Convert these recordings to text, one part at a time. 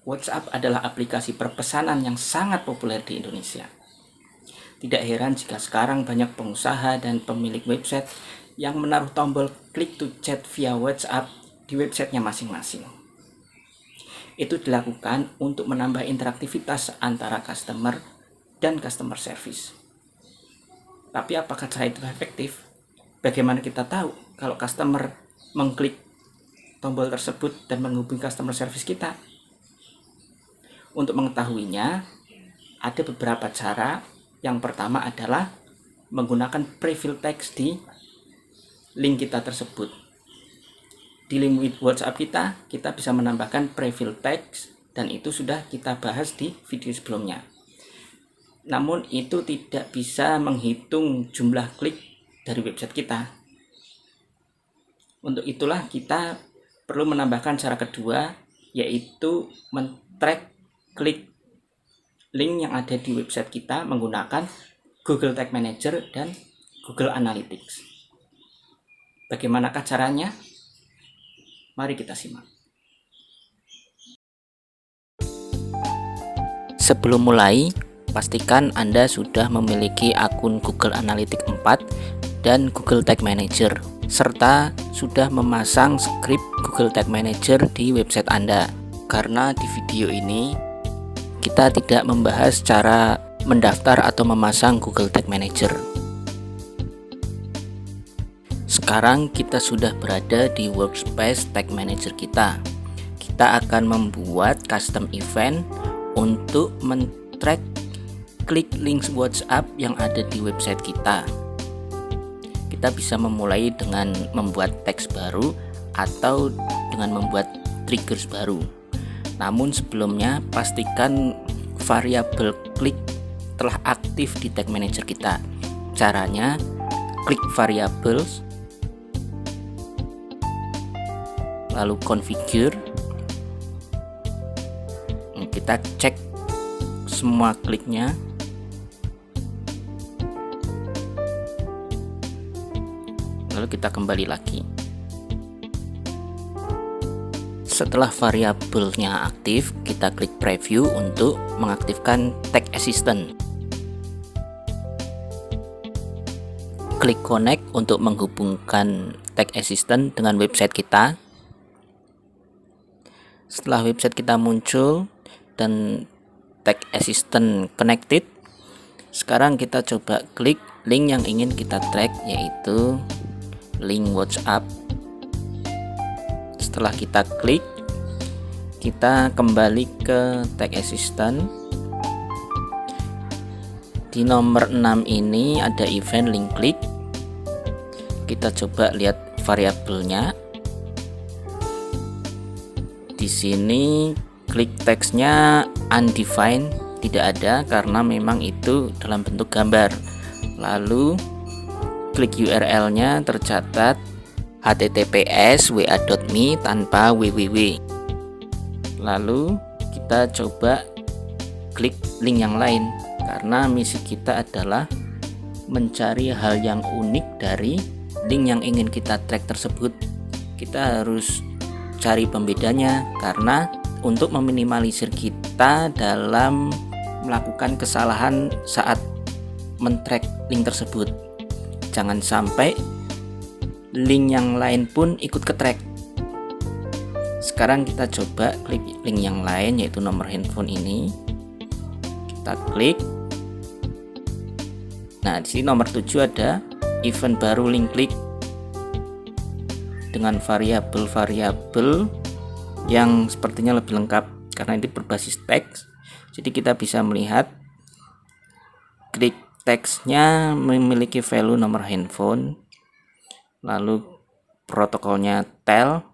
WhatsApp adalah aplikasi perpesanan yang sangat populer di Indonesia. Tidak heran jika sekarang banyak pengusaha dan pemilik website yang menaruh tombol click to chat via WhatsApp di websitenya masing-masing. Itu dilakukan untuk menambah interaktivitas antara customer dan customer service. Tapi apakah cara itu efektif? Bagaimana kita tahu kalau customer mengklik tombol tersebut dan menghubungi customer service kita? Untuk mengetahuinya, ada beberapa cara. Yang pertama adalah menggunakan prefill text di link kita tersebut. Di link WhatsApp kita bisa menambahkan prefill text, dan itu sudah kita bahas di video sebelumnya. Namun itu tidak bisa menghitung jumlah klik dari website kita. Untuk itulah kita perlu menambahkan cara kedua, yaitu men-track klik link yang ada di website kita menggunakan Google Tag Manager dan Google Analytics. Bagaimanakah caranya? Mari kita simak. Sebelum mulai, pastikan Anda sudah memiliki akun Google Analytics 4 dan Google Tag Manager, serta sudah memasang skrip Google Tag Manager di website Anda. Karena di video ini kita tidak membahas cara mendaftar atau memasang Google Tag Manager. Sekarang kita sudah berada di workspace Tag Manager kita. Kita akan membuat custom event untuk men-track klik links WhatsApp yang ada di website kita. Kita bisa memulai dengan membuat teks baru atau dengan membuat triggers baru. Namun sebelumnya pastikan variabel klik telah aktif di Tag Manager kita. Caranya, klik variables, lalu configure. Kita cek semua kliknya. Lalu kita kembali lagi. Setelah variabelnya aktif, kita klik preview untuk mengaktifkan Tag Assistant. Klik connect untuk menghubungkan Tag Assistant dengan website kita. Setelah website kita muncul dan Tag Assistant connected, sekarang kita coba klik link yang ingin kita track, yaitu link WhatsApp. Setelah kita klik, kita kembali ke Tag Assistant. Di nomor 6 ini ada event link click. Kita coba lihat variabelnya. Di sini klik teksnya undefined, tidak ada karena memang itu dalam bentuk gambar. Lalu klik URL-nya tercatat https://wa.me tanpa www. Lalu kita coba klik link yang lain, karena misi kita adalah mencari hal yang unik dari link yang ingin kita track tersebut. Kita harus cari pembedanya, karena untuk meminimalisir kita dalam melakukan kesalahan saat men-track link tersebut. Jangan sampai link yang lain pun ikut ke-track. Sekarang kita coba klik link yang lain, yaitu nomor handphone ini. Kita klik. Nah, di sini nomor 7 ada event baru link klik dengan variabel-variabel yang sepertinya lebih lengkap karena ini berbasis teks. Jadi kita bisa melihat klik teksnya memiliki value nomor handphone, lalu protokolnya tel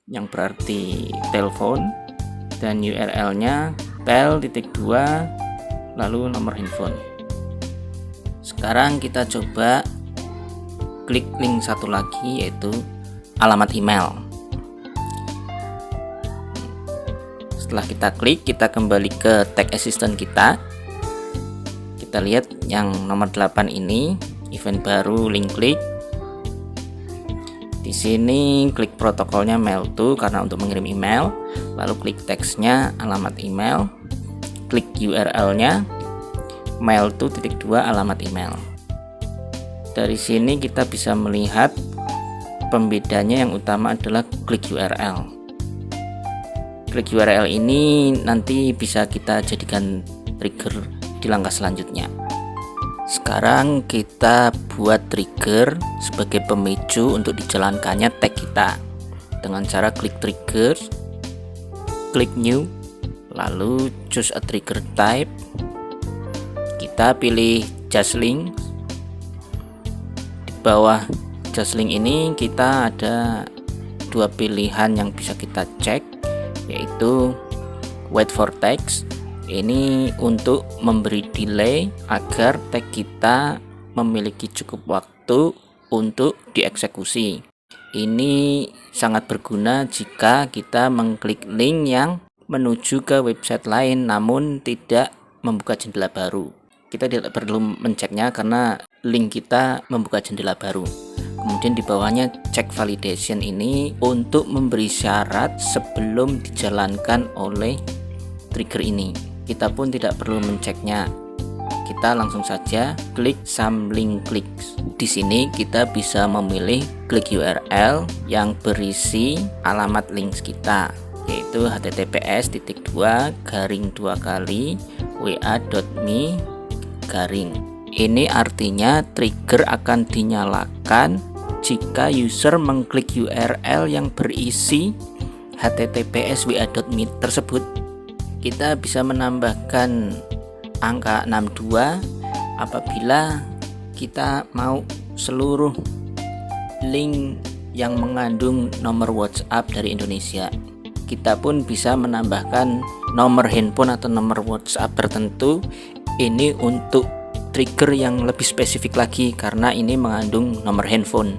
yang berarti telepon, dan URL-nya tel.2 lalu nomor handphone. Sekarang kita coba klik link satu lagi, yaitu alamat email. Setelah kita klik, kita kembali ke Tag Assistant kita. Kita lihat yang nomor 8 ini, event baru link klik. Di sini klik protokolnya mail to karena untuk mengirim email, lalu klik teksnya alamat email, klik URL-nya mail to .2 alamat email. Dari sini kita bisa melihat pembedanya. Yang utama adalah klik URL. Klik URL ini nanti bisa kita jadikan trigger di langkah selanjutnya. Sekarang kita buat trigger sebagai pemicu untuk dijalankannya tag kita dengan cara klik trigger, klik new, lalu choose a trigger type. Kita pilih just link. Di bawah just link ini kita ada dua pilihan yang bisa kita cek, yaitu wait for text. Ini untuk memberi delay agar tag kita memiliki cukup waktu untuk dieksekusi. Ini sangat berguna jika kita mengklik link yang menuju ke website lain namun tidak membuka jendela baru. Kita tidak perlu menceknya karena link kita membuka jendela baru. Kemudian di bawahnya check validation ini untuk memberi syarat sebelum dijalankan oleh trigger ini. Kita pun tidak perlu menceknya. Kita langsung saja klik some link clicks. Di sini kita bisa memilih klik URL yang berisi alamat links kita, yaitu https://wa.me/. Ini artinya trigger akan dinyalakan jika user mengklik URL yang berisi https://wa.me tersebut. Kita bisa menambahkan angka 62 apabila kita mau seluruh link yang mengandung nomor WhatsApp dari Indonesia. Kita pun bisa menambahkan nomor handphone atau nomor WhatsApp tertentu. Ini untuk trigger yang lebih spesifik lagi karena ini mengandung nomor handphone.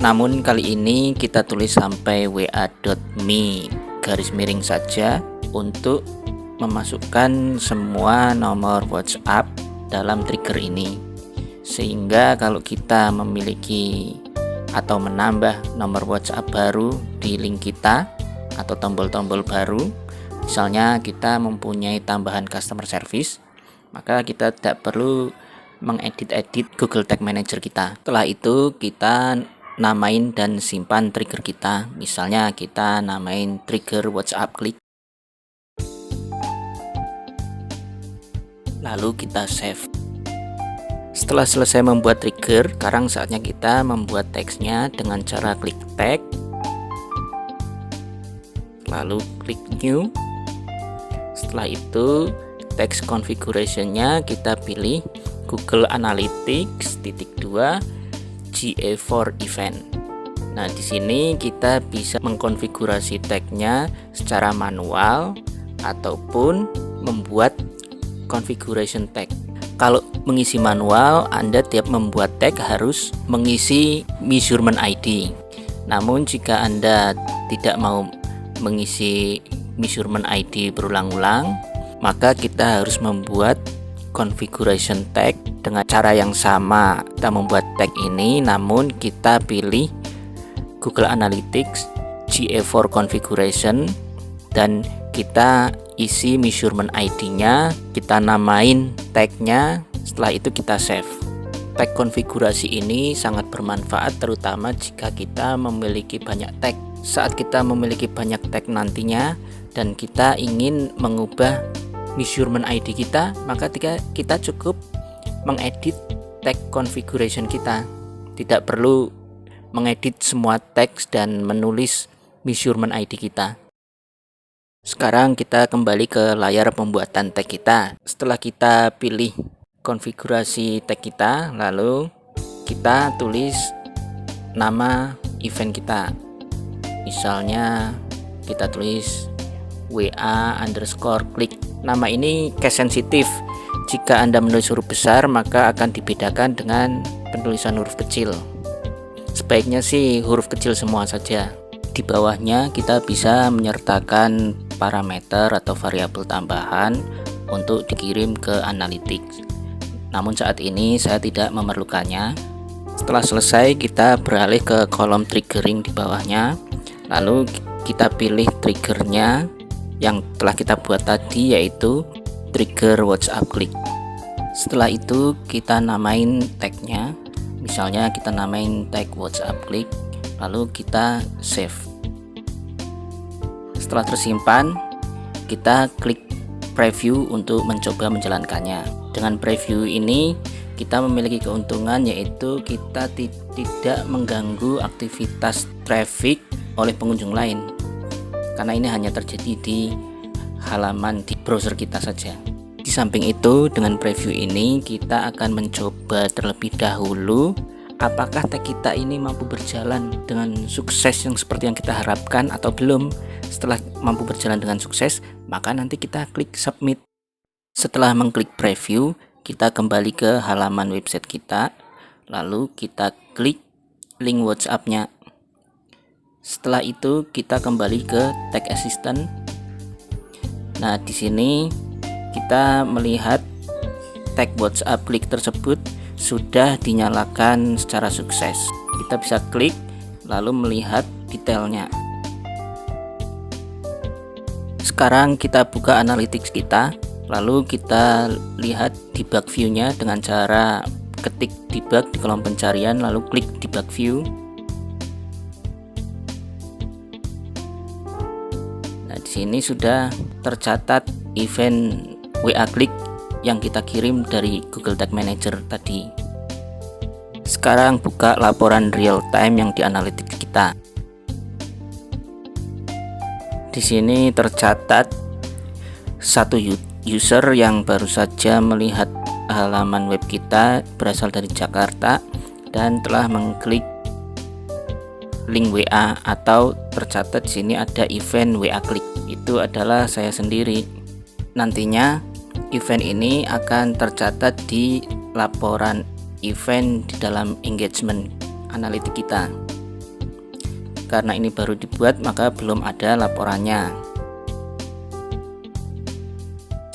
Namun kali ini kita tulis sampai wa.me saja untuk memasukkan semua nomor WhatsApp dalam trigger ini, sehingga kalau kita memiliki atau menambah nomor WhatsApp baru di link kita atau tombol-tombol baru, misalnya kita mempunyai tambahan customer service, maka kita tidak perlu mengedit-edit Google Tag Manager kita. Setelah itu kita namain dan simpan trigger kita. Misalnya kita namain trigger WhatsApp klik, lalu kita save. Setelah selesai membuat trigger, sekarang saatnya kita membuat teksnya dengan cara klik tag, lalu klik new. Setelah itu text configuration-nya kita pilih Google Analytics -2 GA4 event. Nah, di sini kita bisa mengkonfigurasi tagnya secara manual ataupun membuat configuration tag. Kalau mengisi manual, Anda tiap membuat tag harus mengisi measurement ID. Namun jika Anda tidak mau mengisi measurement ID berulang-ulang, maka kita harus membuat configuration tag dengan cara yang sama. Kita membuat tag ini, namun kita pilih Google Analytics GA4 configuration dan kita isi measurement ID-nya, kita namain tag-nya, setelah itu kita save. Tag konfigurasi ini sangat bermanfaat terutama jika kita memiliki banyak tag. Saat kita memiliki banyak tag nantinya dan kita ingin mengubah measurement ID kita, maka kita cukup mengedit tag configuration kita. Tidak perlu mengedit semua teks dan menulis measurement ID kita. Sekarang kita kembali ke layar pembuatan tag kita. Setelah kita pilih konfigurasi tag kita, lalu kita tulis nama event kita. Misalnya kita tulis WA_klik. Nama ini case sensitif. Jika Anda menulis huruf besar, maka akan dibedakan dengan penulisan huruf kecil. Sebaiknya sih huruf kecil semua saja. Di bawahnya kita bisa menyertakan parameter atau variabel tambahan untuk dikirim ke Analytics. Namun saat ini saya tidak memerlukannya. Setelah selesai, kita beralih ke kolom triggering di bawahnya. Lalu kita pilih triggernya yang telah kita buat tadi, yaitu trigger WhatsApp Click. Setelah itu kita namain tagnya, misalnya kita namain tag WhatsApp Click, lalu kita save. Setelah tersimpan, kita klik preview untuk mencoba menjalankannya. Dengan preview ini kita memiliki keuntungan, yaitu kita tidak mengganggu aktivitas traffic oleh pengunjung lain, karena ini hanya terjadi di halaman di browser kita saja. Di samping itu, dengan preview ini kita akan mencoba terlebih dahulu apakah tag kita ini mampu berjalan dengan sukses yang seperti yang kita harapkan atau belum. Setelah mampu berjalan dengan sukses, maka nanti kita klik submit. Setelah mengklik preview, kita kembali ke halaman website kita, lalu kita klik link WhatsApp-nya. Setelah itu kita kembali ke tag assistant. Nah, di sini kita melihat tag WhatsApp Click tersebut sudah dinyalakan secara sukses. Kita bisa klik lalu melihat detailnya. Sekarang kita buka analytics kita. Lalu kita lihat debug view-nya dengan cara ketik debug di kolom pencarian, lalu klik debug view. Nah, di sini sudah tercatat event WA Click yang kita kirim dari Google Tag Manager tadi. Sekarang buka laporan real time yang di analytics kita. Di sini tercatat satu user yang baru saja melihat halaman web kita berasal dari Jakarta dan telah mengklik link WA, atau tercatat di sini ada event WA Click. Itu adalah saya sendiri. Nantinya event ini akan tercatat di laporan event di dalam engagement analitik kita. Karena ini baru dibuat, maka belum ada laporannya.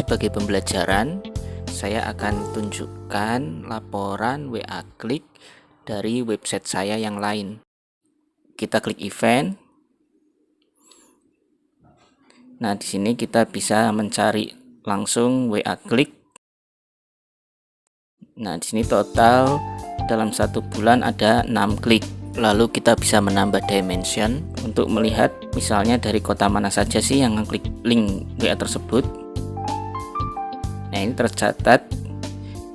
Sebagai pembelajaran, saya akan tunjukkan laporan WA Click dari website saya yang lain. Kita klik event. Nah, di sini kita bisa mencari langsung WA Click. Nah, di sini total dalam 1 bulan ada 6 klik. Lalu kita bisa menambah dimension untuk melihat misalnya dari kota mana saja sih yang ngeklik link WA tersebut. Nah, ini tercatat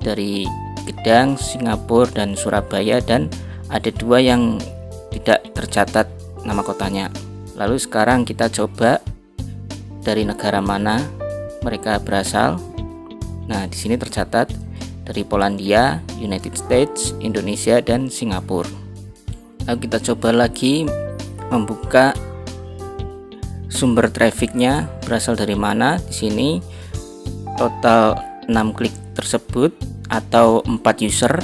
dari Gedang, Singapura, dan Surabaya, dan ada 2 yang tidak tercatat nama kotanya. Lalu sekarang kita coba dari negara mana mereka berasal. Nah, di sini tercatat dari Polandia, United States, Indonesia, dan Singapura. Lalu kita coba lagi membuka sumber trafficnya berasal dari mana. Di sini total 6 klik tersebut atau 4 user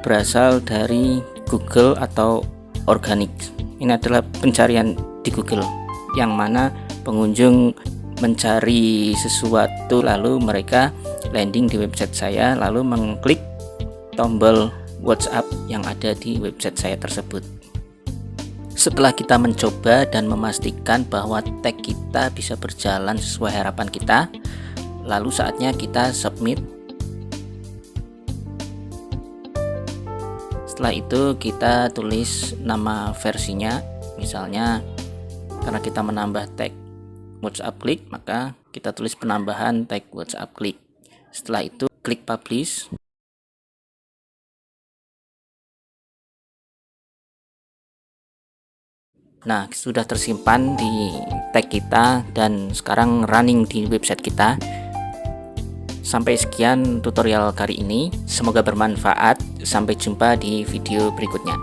berasal dari Google atau organik. Ini adalah pencarian di Google, yang mana pengunjung mencari sesuatu lalu mereka landing di website saya, lalu mengklik tombol WhatsApp yang ada di website saya tersebut. Setelah kita mencoba dan memastikan bahwa tag kita bisa berjalan sesuai harapan kita, lalu saatnya kita submit. Setelah itu kita tulis nama versinya, misalnya karena kita menambah tag WhatsApp Click, maka kita tulis penambahan tag WhatsApp Click. Setelah itu klik publish. Nah, sudah tersimpan di tag kita dan sekarang running di website kita. Sampai sekian tutorial kali ini, semoga bermanfaat. Sampai jumpa di video berikutnya.